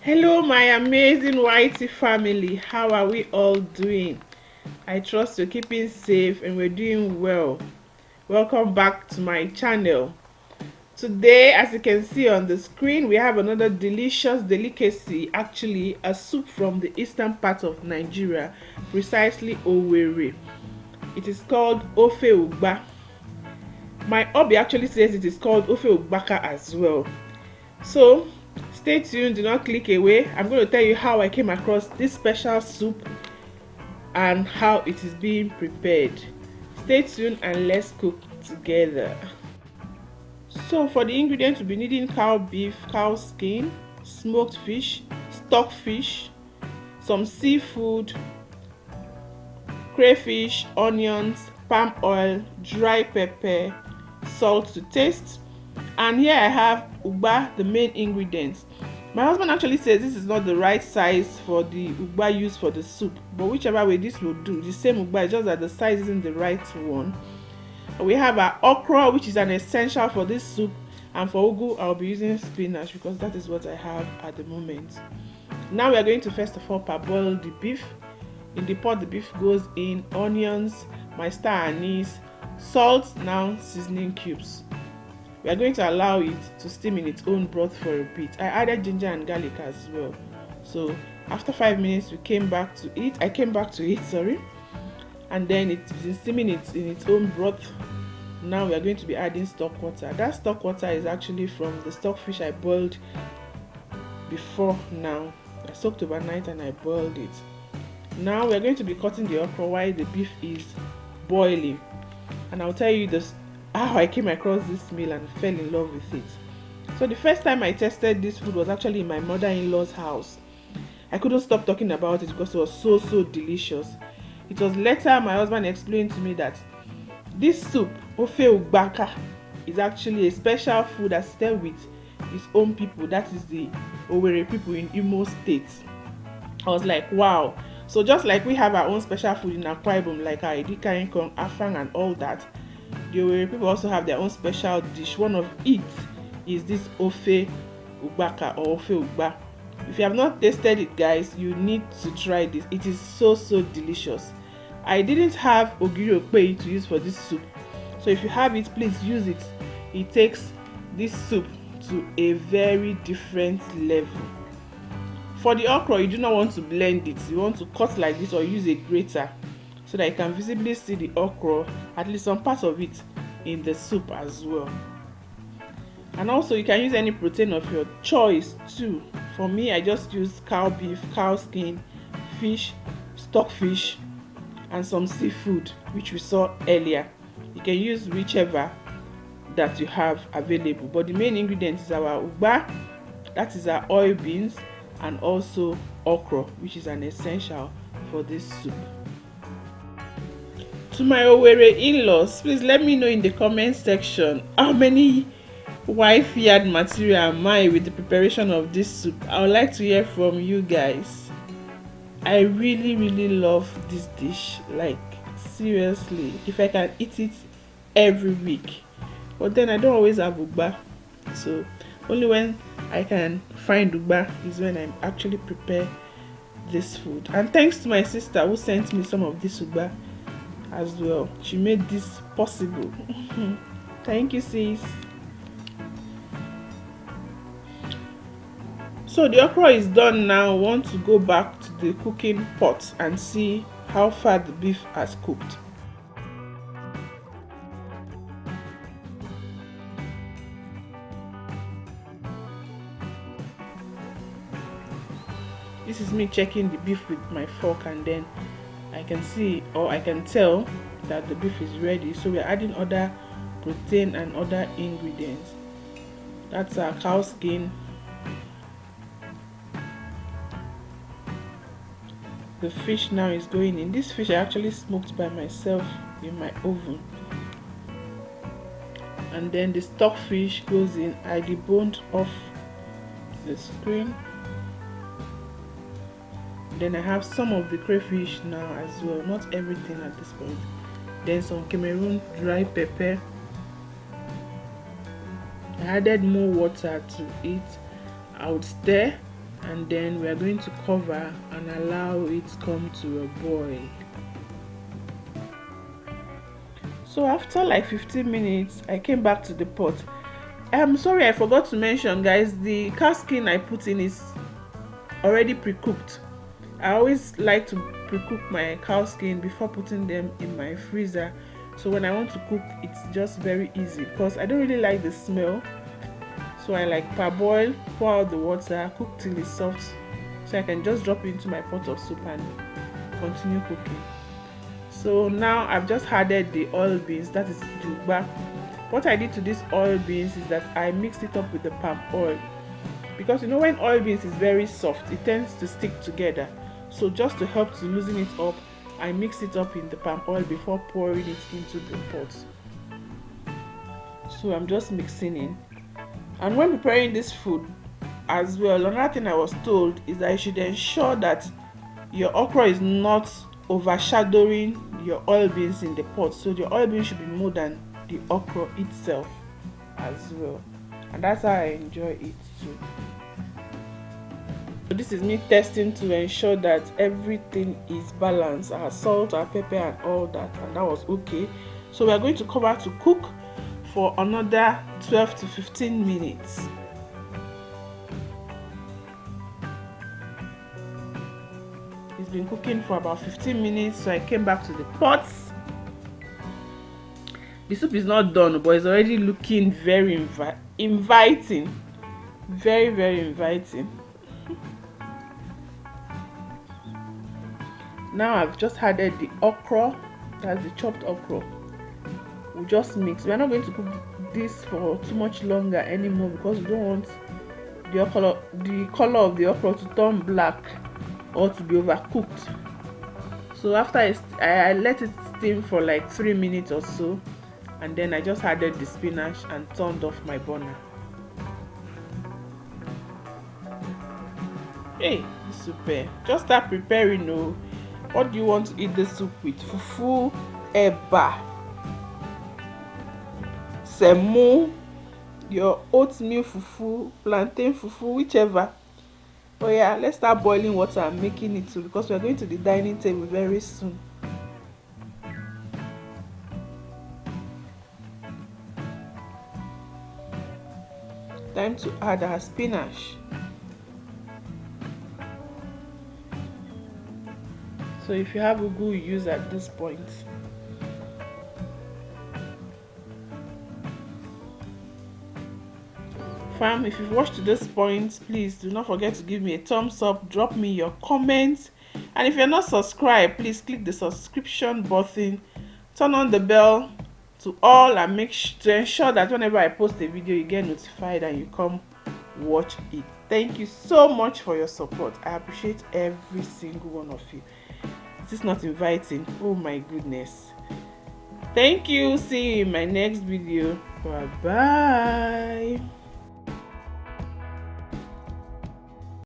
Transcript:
Hello my amazing YT family, how are we all doing? I trust you're keeping safe and we're doing well. Welcome back to my channel. Today, as you can see on the screen, we have another delicious delicacy, actually a soup from the eastern part of Nigeria, precisely Owerri. It is called Ofe Ugba. My hubby actually says it is called Ofe Ukpaka as well. So stay tuned, do not click away. I'm going to tell you how I came across this special soup and how it is being prepared. Stay tuned and let's cook together. So for the ingredients, we'll be needing cow beef, cow skin, smoked fish, stockfish, some seafood, crayfish, onions, palm oil, dry pepper, salt to taste. And here I have Ugba, the main ingredients. My husband actually says this is not the right size for the Ugba used for the soup, but whichever way this will do, the same Ugba, it's just that the size isn't the right one. We have our okra, which is an essential for this soup, and for ugu I'll be using spinach because that is what I have at the moment. Now we are going to first of all parboil the beef. In the pot the beef goes in, onions, my star anise, salt, now seasoning cubes. We are going to allow it to steam in its own broth for a bit. I added ginger and garlic as well. So after 5 minutes I came back to it, and then it's been steaming it in its own broth. Now we are going to be adding stock water. That stock water is actually from the stockfish I boiled before now. I soaked overnight and I boiled it. Now we are going to be cutting the okra while the beef is boiling, and I'll tell you how I came across this meal and fell in love with it. So the first time I tested this food was actually in my mother-in-law's house. I couldn't stop talking about it because it was so delicious. It was later my husband explained to me that this soup, Ofe Ukpaka, is actually a special food that's there with his own people, that is the Owerri people in Imo State. I was like, wow. So just like we have our own special food in Akwa Ibom, like our Edikaikong, Afang and all that, the Owerri people also have their own special dish. One of it is this Ofe Ukpaka or Ofe Ugba. If you have not tasted it, guys, you need to try this. It is so delicious. I didn't have ogiri okpei to use for this soup, so if you have it, please use it. It takes this soup to a very different level. For the okra, you do not want to blend it. You want to cut like this or use a grater so that you can visibly see the okra, at least some part of it, in the soup as well. And also you can use any protein of your choice too. For me, I just use cow beef, cow skin, fish, stockfish, and some seafood which we saw earlier. You can use whichever that you have available, but the main ingredient is our Ugba, that is our oil beans, and also okra, which is an essential for this soup. To my Owerri in-laws, please let me know in the comment section how many wife yard material am I with the preparation of this soup. I would like to hear from you guys. I really love this dish, like seriously. If I can eat it every week, but then I don't always have Ugba, so only when I can find Ugba is when I actually prepare this food. And thanks to my sister who sent me some of this Ugba as well. She made this possible. Thank you, sis. So the okra is done now. I want to go back to the cooking pot and see how far the beef has cooked. This is me checking the beef with my fork, and then I can see, or I can tell, that the beef is ready. So we are adding other protein and other ingredients. That's our cow skin, the fish now is going in. This fish I actually smoked by myself in my oven, and then the stockfish goes in. I deboned off the screen. Then I have some of the crayfish now as well, not everything at this point. Then some Cameroon dry pepper. I added more water to it. I would stir and then we are going to cover and allow it come to a boil. So after like 15 minutes I came back to the pot. I'm sorry, I forgot to mention, guys, the cow skin I put in is already pre-cooked. I always like to pre-cook my cow skin before putting them in my freezer, so when I want to cook it's just very easy, because I don't really like the smell. So I like parboil, pour out the water, cook till it's soft, so I can just drop it into my pot of soup and continue cooking. So now I've just added the oil beans, that is the Ugba. What I did to these oil beans is that I mixed it up with the palm oil, because you know when oil beans is very soft it tends to stick together. So just to help to loosen it up, I mixed it up in the palm oil before pouring it into the pot. So I'm just mixing in. And when preparing this food as well, another thing I was told is that you should ensure that your okra is not overshadowing your oil beans in the pot. So the oil beans should be more than the okra itself as well, and that's how I enjoy it too. So this is me testing to ensure that everything is balanced, our salt, our pepper and all that, and that was okay. So we are going to cover to cook for another 12 to 15 minutes. It's been cooking for about 15 minutes, so I came back to the pots. The soup is not done, but it's already looking very inviting. Very, very inviting. Now I've just added the okra, that's the chopped okra. We'll just mix. We're not going to cook this for too much longer anymore, because we don't want the color of the okra to turn black or to be overcooked. So after I let it steam for like 3 minutes or so, and then I just added the spinach and turned off my burner. Hey, super. Just start preparing. Oh, what do you want to eat the soup with? Fufu, eba, semo, your oatmeal fufu, plantain fufu, whichever. Oh yeah, let's start boiling water and making it too, because we are going to the dining table very soon. Time to add our spinach. So if you have ugu, use at this point. Fam, if you've watched to this point, please do not forget to give me a thumbs up, drop me your comments, and if you're not subscribed, please click the subscription button, turn on the bell to all, and to ensure that whenever I post a video you get notified and you come watch it. Thank you so much for your support. I appreciate every single one of you. This is not inviting. Oh my goodness. Thank you. See you in my next video. Bye bye.